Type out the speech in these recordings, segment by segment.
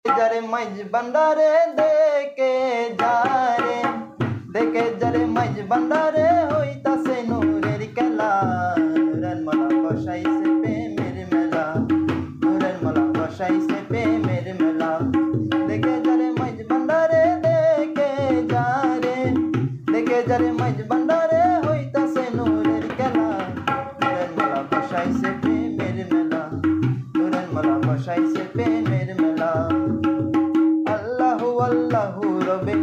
যারে মাইজ বান্দারে দেখে যারে দেখে যারে মাইজ বান্দারে হইতাছে নূরের খেলা নূরের মালা বসাইছে প্রেমের মেলা নূরের মালা বসাইছে প্রেমের মেলা দেখে যারে মাইজ বান্দারে দেখে যারে মাইজ বান্দারে হইতাছে নূরের খেলা নূরের মালা বসাইছে প্রেমের মেলা নূরের মালা বসাইছে প্রেমের মেলা আল্লাহু রবে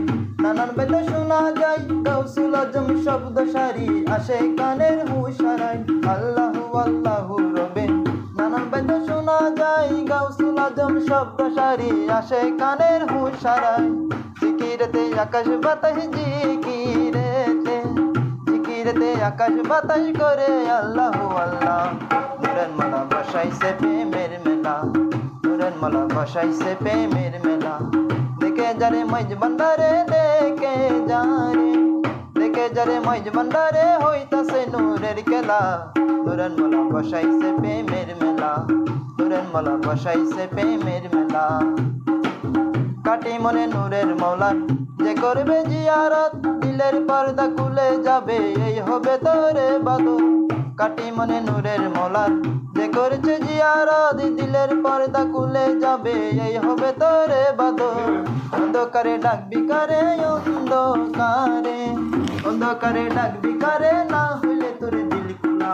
নানান বেদ শোনা যায় গাউসুল আজম শব্দ সারি আসে কানের হুশারাই আল্লাহু রবে নানান বেদ শোনা যায় গাউসুল আজম শব্দ সারি আসে কানের হুশারাই জিকিরতে আকাশ বাতাস জিকিরতে আকাশ বাতাস করে আল্লাহ নূরের মালা বসাইছে প্রেমের মেলা নূরের মালা বসাইছে প্রেমের মেলা দেখে যারে মাইজ বান্দারে দেখে যারে মাইজ বান্দারে হইতাছে নূরের খেলা নূরের মালা বসাইছে প্রেমের মেলা নূরের মালা বসাইছে প্রেমের মেলা কাটি মনে নূরের মৌলার যে করবে জিয়ারত দিলের পর্দা খুলে যাবে এই হবে তোরে বাদল কাটি মনে নূরের মৌলার যে করেছে জিয়ারত দিলের পর্দা খুলে যাবে এই হবে তোরে বাদল অন্ধকারে ডাকবি কারে অন্ধকারে ডাকবি কারে না হইলে তোর দিল খোলা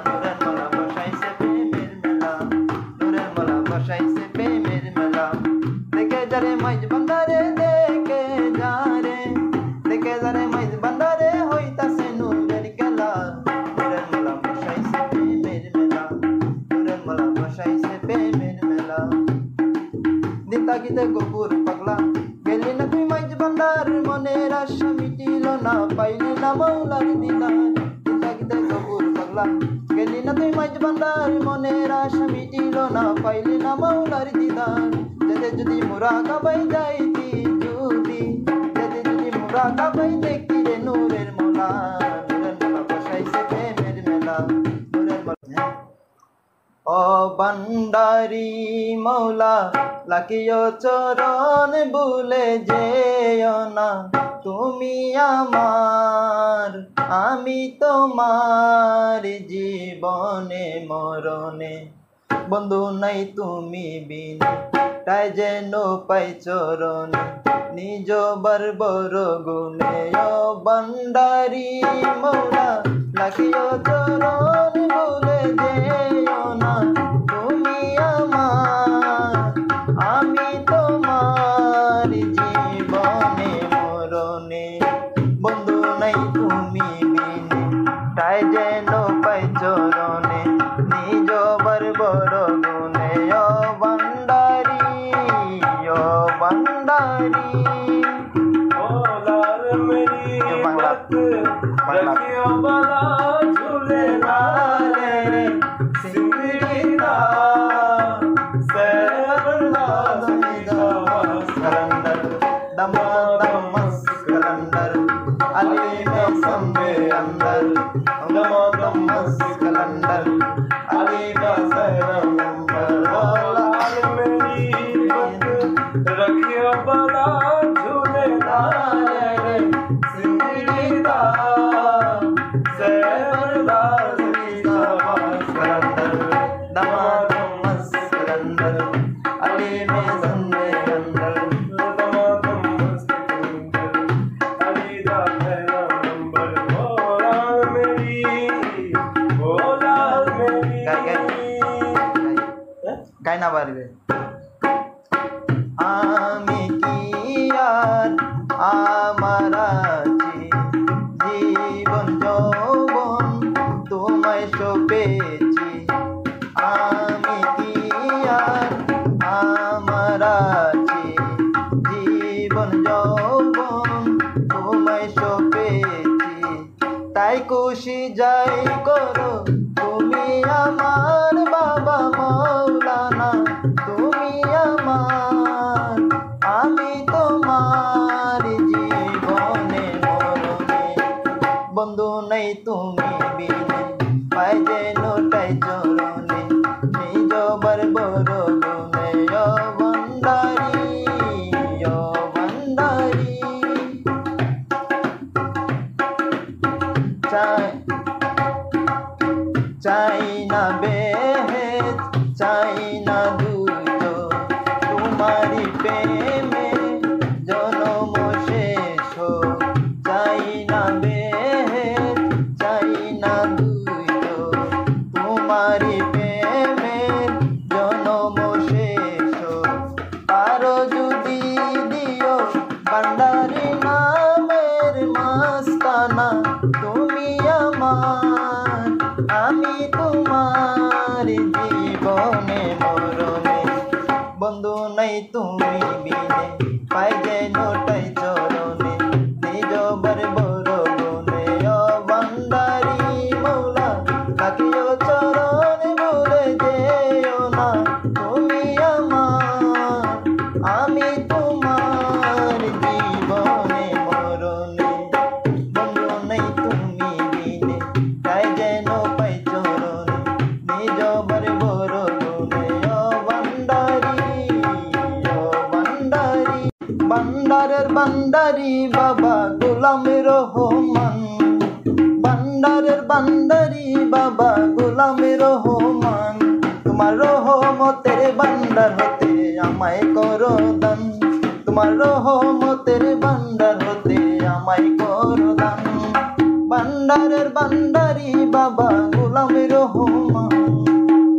নূরের মালা বসাইছে প্রেমের মেলা নূরের মালা বসাইছে প্রেমের মেলা দেখে যারে মাইজ বান্দারে দেখে যারে মাইজ বান্দারে হইতাছে নূরের খেলা নূরের মালা বসাইছে প্রেমের মেলা নূরের মালা বসাইছে প্রেমের মেলা দিন তাগিদে গোপুর পাগলা গেলি না তুই মাইজ বান্দার মনের আশা মিটিল না পাইলি না মৌলার দিদার দিন তাগিদে গোপুর পাগলা গেলি না তুই মাইজ বান্দার মনের আশা মিটিল না পাইলি না মৌলার দিদার যেতে যদি মোরা কাবাই যাইতি যেতে যদি মোরা কাবাই দেখতি রে নূরের মালা বসাইছে প্রেমের মেলা নূরের মালা ও বান্দারি মৌলা লাকিও চরণ ভুলে যেও না তুমি আমার আমি তোমার জীবনে মরণে বন্ধু নাই তুমি বিন তাই যেন পাই চরণ নিজ বর্বর গুণে ও বান্দারি মৌলা লাখিও চরণ ভুলে যেও না তুমি আমার আমি তোমার জীবনে মরণে বন্ধু নাই তুমি বিনে তাই যেন পাই চরণে নিজ বর্বর গুণে ও বান্দারি लाल मेरी बात रखियो बला झूले लाले सिंगड़ीदा सेवला कलंदर दमादमस कलंदर अली में संबे अंदर दमादमस कलंदर अली में सरंबर लाल मेरी बात रखियो बला झूले लाले सिंगड़ीदा सेवला कलंदर दमादमस कलंदर अली में संबे अंदर গায় না পারবে আমি কি আর আমার আছি জীবন যৌবন তোমায় সপেছি আমি কি আর আমার আছি জীবন যৌবন তোমায় সপেছি তাই খুশি যাই করো তুমি আমার বাবা মৌলানা তুমি আমার আমি তোমার জীবনে মরণে বন্ধু নেই তুমি বিনে পাই যেন তাই চরণে নিজ বর্বর গুণে ও বন্দারি তোমারি প্রেমে জনম শেষ চাই না বেহের চাই না দুইজ তোমারি প্রেমে জনম শেষ পারো যদি দিও ভান্ডারি নামের মাস্তানা তুমি আমার আমি তোমার জীবনে মরণে বন্ধু নাই তুমি বিনে পাই যেন টাই চরণে নিজ বার বড় গুণে ও ভান্ডারি মৌলা থাকিও চরণে ভুলে যেও না তুমি আমার আমি তোমার জীবনে মরণে বন্ধু নাই তুমি বিনে তাই যেন পাই চরণে নিজ বার বড় গুণে ও ভান্ডারি ভান্ডারের ভান্ডারি বাবা গোলামের রহমান ভান্ডারের ভান্ডারি বাবা গোলামের রহমান তোমার রহমতের ভান্ডার হতে আমায় করো দান তোমার রহমতের ভান্ডার হতে আমায় করো দান ভান্ডারের ভান্ডারি বাবা গোলামের রহমান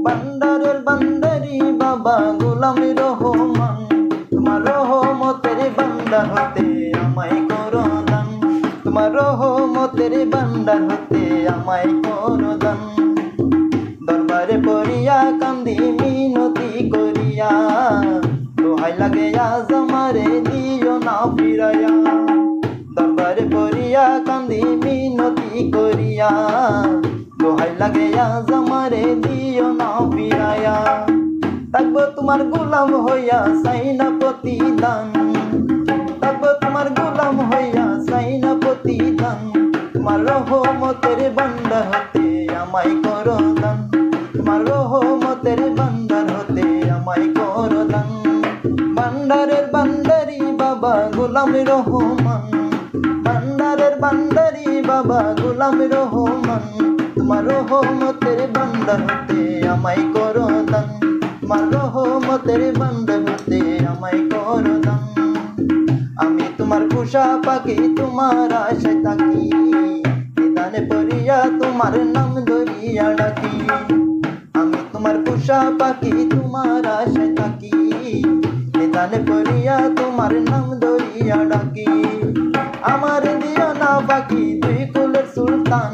ভান্ডারের ভান্ডারি বাবা গোলামের রহমান তোমার রহমতের ভান্ডার হতে আমায় করো দান তোমার রহমতের ভান্ডার হতে আমায় করো দান দরবারে পড়িয়া কান্দি মিনতি করিয়া দোহাই লাগে আজ আমারে দিও না ফিরাইয়া দরবারে পড়িয়া কান্দি মিনতি করিয়া দোহাই লাগে আজ আমারে দিও না ফিরাইয়া থাকবো তোমার গোলাম হইয়া চাই না প্রতিদান থাকবো তোমার গোলাম হইয়া চাই না প্রতিদান তোমার রহমতের ভান্ডার হতে আমায় করো দান তোমার রহমতের ভান্ডার হতে আমায় করো দান ভান্ডারের ভান্ডারি বাবা গোলাম রহমান ভান্ডারের ভান্ডারি বাবা গোলাম রহমান তোমার রহমতের ভান্ডার হতে আমায় করো দান তোমার রহমতের ভান্ডার হতে আমায় করো দান আমি তোমার পোষা পাখি তোমার আশায় থাকি নিদানে পড়িয়া তোমার নাম ধরিয়া ডাকি আমি তোমার পোষা পাখি তোমার আশায় থাকি নিদানে পড়িয়া তোমার নাম ধরিয়া ডাকি আমার দিও না পাখি দুই কুলের সুলতান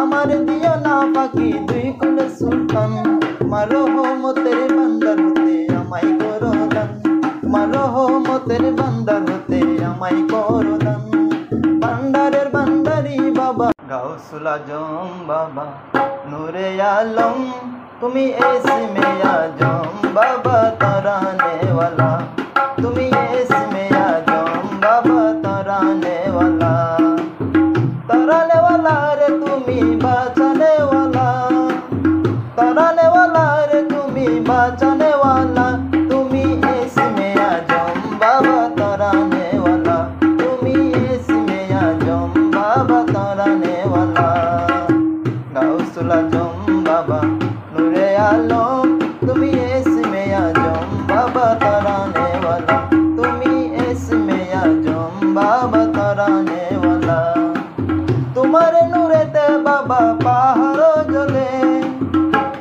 আমার দিও না পাখি দুই কুলের সুলতান তোমার রহমতের ভান্ডার হতে আমায় করো দান তোমার রহমতের ভান্ডার হতে আমায় করো দান ভান্ডারের ভান্ডারি বাবা গাউসুল আজম বাবা নূরে আলম তুমি ইসমে আজম বাবা তরানে वाला তুমি ইসমে আজম বাবা তরানে वाला রে তুমি বাঁচানে वाला तराने वाला रे तुम्ही बाचाने वाला तुम्ही इसमें आजम बाबा तराने वाला तुम्ही इसमें आजम बाबा तराने वाला गाउसुल आजम बाबा नूरे आलम तुम्ही इसमें आजम बाबा तराने वाला तुम्ही इसमें आजम बाबा तराने वाला तुम्हारे नूरे ते बाबा पहाड़ जले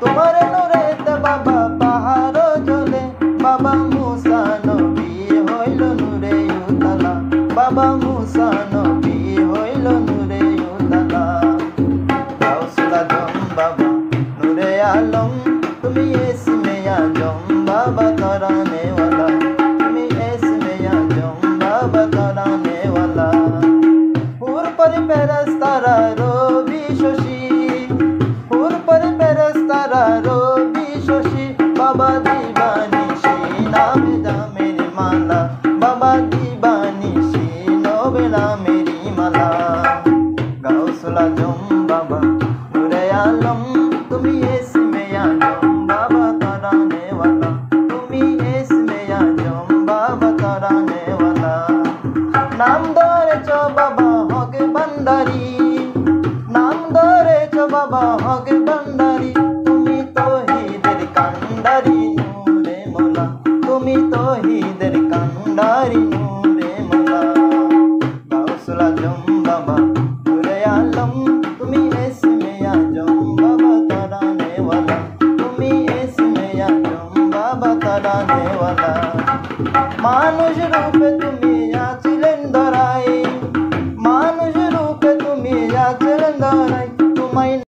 तुम्हारे नूरे ते बाबा पहाड़ जले बाबा मूसा नबी हইল नूरे उतला बाबा मूसा नबी हইল नूरे उतला गाउसुल आजम बाबा नूरे आलम তুমি इसमें आजम बाबा तराने वाला তুমি इसमें आजम बाबा तराने वाला पूर पर पेरस्तारा रवि शशि पूर पर पेरस्तारा रवि शशि बाबा दीवानी शी नाम जा मेरी माला बाबा दीवानी शी नोबेला मेरी माला गाउसुल आजम बाबा नूरे आलम তুমি इसमें आजम बाबा तराने वाला তুমি इसमें आजम बाबा तराने वाला नाम धरेছো बाबा हक भांडारी नाम धरेছো बाबा हक भांडारी তুমি তৌহিদের কান্ডারি নূরে মোলা তুমি তো তারানেওয়ালা মানুষ রূপে তুমি আছো